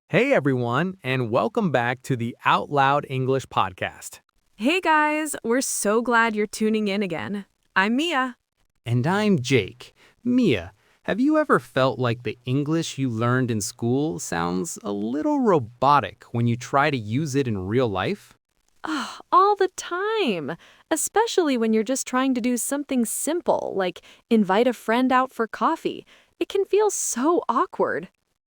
Hey everyone, and welcome back to the Out Loud English podcast. Hey guys, we're so glad you're tuning in again. I'm Mia. And I'm Jake. Mia, have you ever felt like the English you learned in school sounds a little robotic when you try to use it in real life? Oh, all the time, especially when you're just trying to do something simple, like invite a friend out for coffee. It can feel so awkward.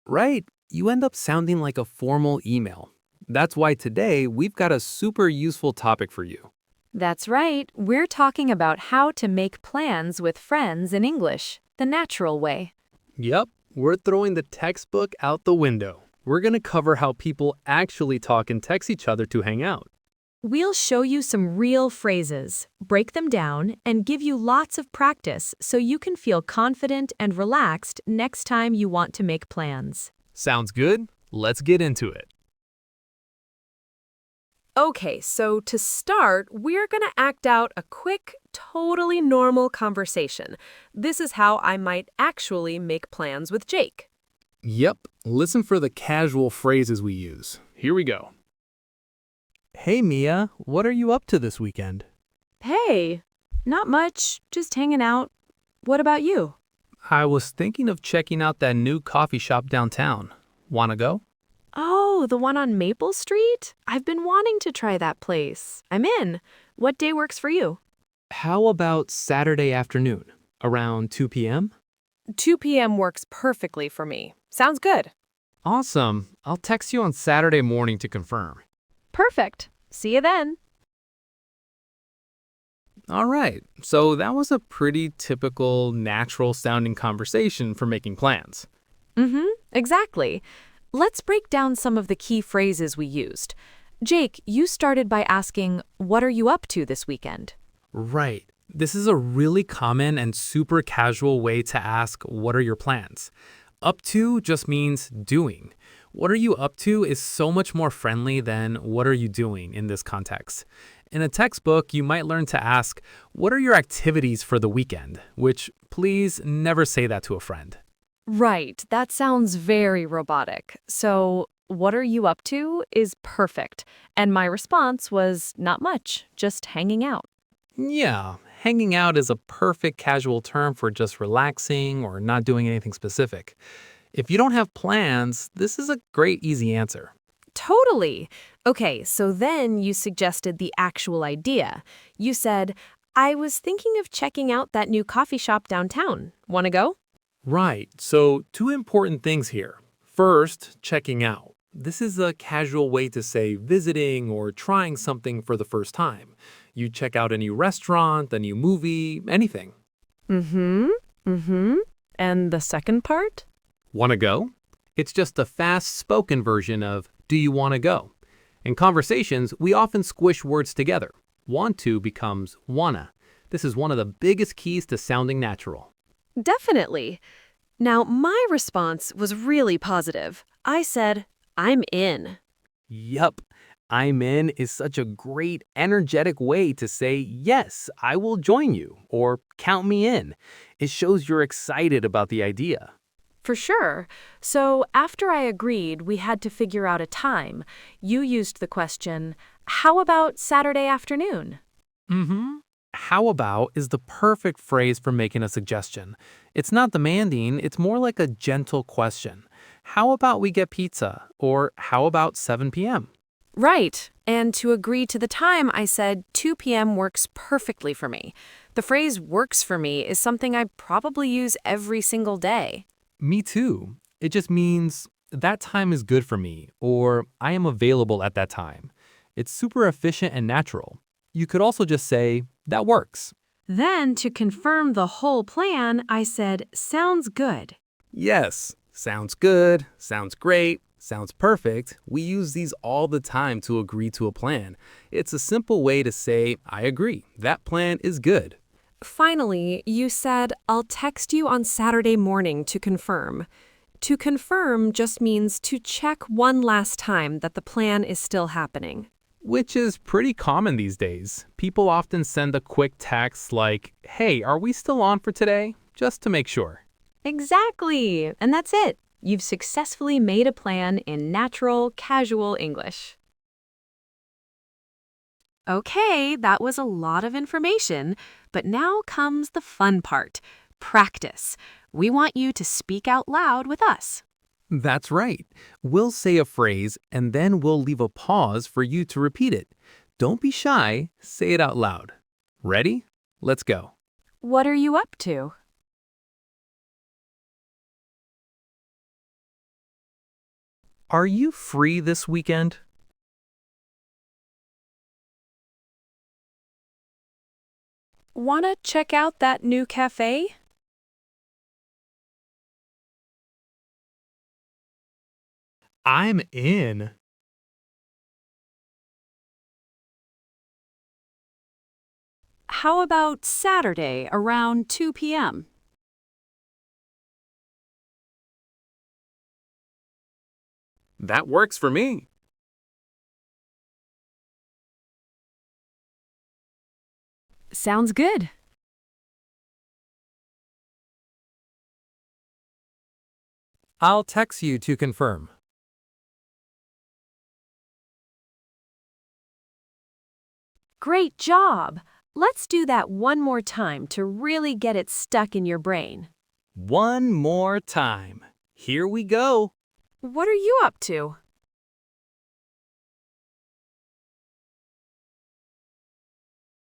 Right, you end up sounding like a formal email. That's why today we've got a super useful topic for you. That's right, we're talking about how to make plans with friends in English, the natural way. Yep, we're throwing the textbook out the window. We're going to cover how people actually talk and text each other to hang out. We'll show you some real phrases, break them down, and give you lots of practice so you can feel confident and relaxed next time you want to make plans. Sounds good? Let's get into it. Okay, so to start, we're going to act out a quick, totally normal conversation. This is how I might actually make plans with Jake. Yep, listen for the casual phrases we use. Here we go. Hey Mia, what are you up to this weekend? Hey, not much, just hanging out. What about you? I was thinking of checking out that new coffee shop downtown. Wanna go? Oh, the one on Maple Street? I've been wanting to try that place. I'm in. What day works for you? How about Saturday afternoon, around 2 p.m.? 2 p.m. works perfectly for me. Sounds good. Awesome. I'll text you on Saturday morning to confirm. Perfect. See you then. All right, so that was a pretty typical, natural-sounding conversation for making plans. Exactly. Let's break down some of the key phrases we used. Jake, you started by asking, what are you up to this weekend? Right. This is a really common and super casual way to ask, what are your plans? Up to just means doing. What are you up to is so much more friendly than what are you doing in this context. In a textbook, you might learn to ask, what are your activities for the weekend? Which, please never say that to a friend. Right, that sounds very robotic. So, what are you up to is perfect. And my response was not much, just hanging out. Yeah, hanging out is a perfect casual term for just relaxing or not doing anything specific. If you don't have plans, this is a great easy answer. Totally. Okay, so then you suggested the actual idea. You said, I was thinking of checking out that new coffee shop downtown. Want to go? Right, so two important things here. First, checking out. This is a casual way to say visiting or trying something for the first time. You check out a new restaurant, a new movie, anything. And the second part? Want to go? It's just a fast-spoken version of do you want to go? In conversations, we often squish words together. Want to becomes wanna. This is one of the biggest keys to sounding natural. Definitely. Now, my response was really positive. I said, I'm in. Yup. I'm in is such a great, energetic way to say, yes, I will join you, or count me in. It shows you're excited about the idea. For sure. So after I agreed, we had to figure out a time. You used the question, how about Saturday afternoon? How about is the perfect phrase for making a suggestion. It's not demanding, it's more like a gentle question. How about we get pizza? Or how about 7 p.m.? Right. And to agree to the time, I said 2 p.m. works perfectly for me. The phrase works for me is something I probably use every single day. Me too. It just means that time is good for me, or I am available at that time. It's super efficient and natural. You could also just say, that works. Then, to confirm the whole plan, I said, sounds good. Yes, sounds good, sounds great, sounds perfect. We use these all the time to agree to a plan. It's a simple way to say, I agree, that plan is good. Finally, you said, I'll text you on Saturday morning to confirm. To confirm just means to check one last time that the plan is still happening. which is pretty common these days. People often send a quick text like, "Hey, are we still on for today?" just to make sure. Exactly. And that's it. You've successfully made a plan in natural, casual English. Okay, that was a lot of information, but now comes the fun part, practice. We want you to speak out loud with us. That's right. We'll say a phrase and then we'll leave a pause for you to repeat it. Don't be shy, say it out loud. Ready? Let's go. What are you up to? Are you free this weekend? Wanna check out that new cafe? I'm in. How about Saturday around 2 p.m.? That works for me. Sounds good. I'll text you to confirm. Great job! Let's do that one more time to really get it stuck in your brain. One more time. Here we go. What are you up to?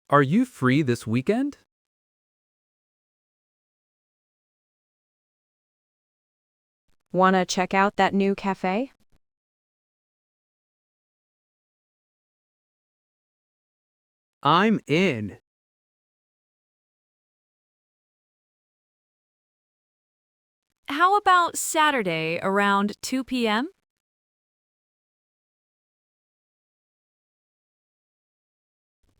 Are you free this weekend? Wanna check out that new cafe? I'm in. How about Saturday around 2 p.m.?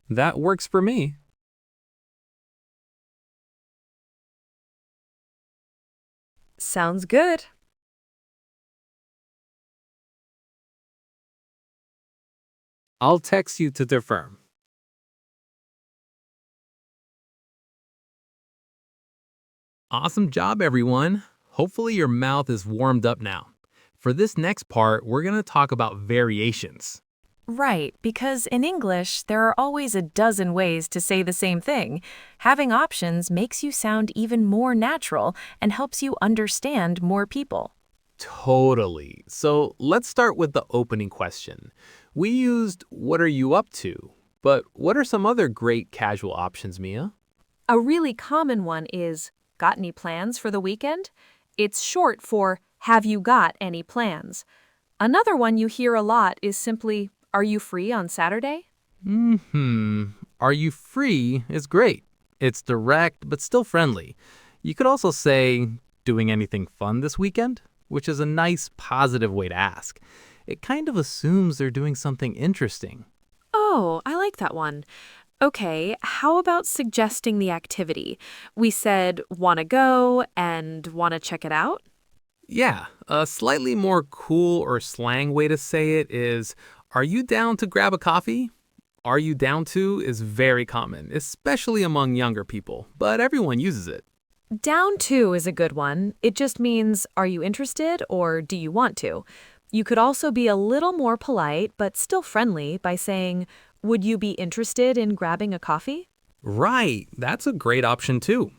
That works for me. Sounds good. I'll text you to confirm. Awesome job, everyone. Hopefully your mouth is warmed up now. For this next part, we're going to talk about variations. Right, because in English, there are always a dozen ways to say the same thing. Having options makes you sound even more natural and helps you understand more people. Totally. So let's start with the opening question. We used, "What are you up to?" But what are some other great casual options, Mia? A really common one is, got any plans for the weekend? It's short for, have you got any plans? Another one you hear a lot is simply, are you free on Saturday? Are you free is great. It's direct, but still friendly. You could also say, "Doing anything fun this weekend?" Which is a nice, positive way to ask. It kind of assumes they're doing something interesting. Oh, I like that one. Okay, how about suggesting the activity? We said, wanna go and wanna check it out? Yeah, a slightly more cool or slang way to say it is, "Are you down to grab a coffee?" "Are you down to" is very common, especially among younger people, but everyone uses it. Down to is a good one. It just means, are you interested or do you want to? You could also be a little more polite but still friendly by saying, would you be interested in grabbing a coffee? Right, that's a great option too.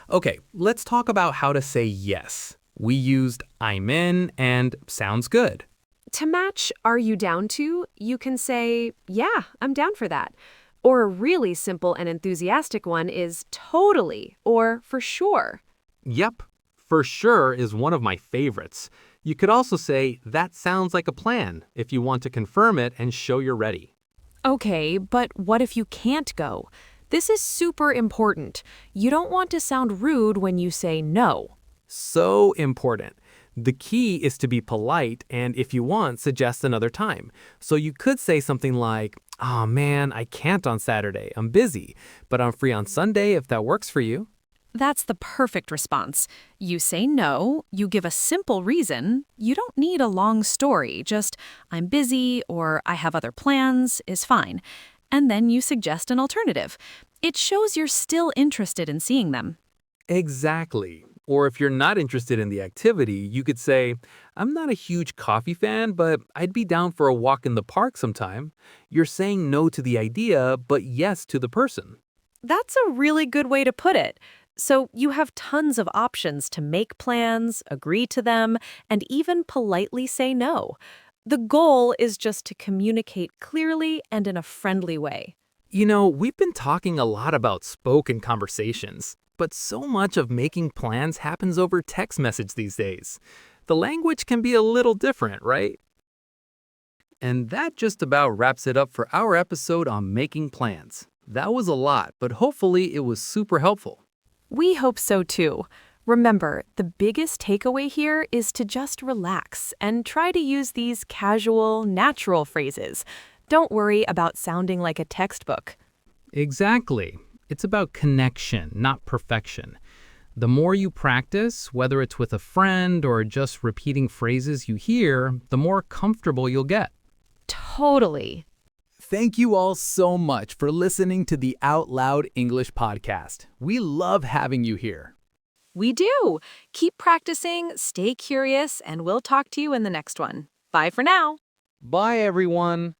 Okay, let's talk about how to say yes. We used "I'm in" and "sounds good." To match are you down to, you can say, yeah, I'm down for that. Or a really simple and enthusiastic one is totally or for sure. Yep, "for sure" is one of my favorites. You could also say, "That sounds like a plan," if you want to confirm it and show you're ready. Okay, but what if you can't go? This is super important. You don't want to sound rude when you say no. So important. The key is to be polite and, if you want, suggest another time. So you could say something like, "Oh man, I can't on Saturday. I'm busy, but I'm free on Sunday if that works for you." That's the perfect response. You say no, you give a simple reason. You don't need a long story, just I'm busy or I have other plans is fine. And then you suggest an alternative. It shows you're still interested in seeing them. Exactly. Or if you're not interested in the activity, you could say, I'm not a huge coffee fan, but I'd be down for a walk in the park sometime. You're saying no to the idea, but yes to the person. That's a really good way to put it. So you have tons of options to make plans, agree to them, and even politely say no. The goal is just to communicate clearly and in a friendly way. We've been talking a lot about spoken conversations, but so much of making plans happens over text message these days. The language can be a little different, right? And that just about wraps it up for our episode on making plans. That was a lot, but hopefully it was super helpful. We hope so too. Remember, the biggest takeaway here is to just relax and try to use these casual, natural phrases. Don't worry about sounding like a textbook. Exactly. It's about connection, not perfection. The more you practice, whether it's with a friend or just repeating phrases you hear, the more comfortable you'll get. Totally. Thank you all so much for listening to the Out Loud English podcast. We love having you here. We do. Keep practicing, stay curious, and we'll talk to you in the next one. Bye for now. Bye, everyone.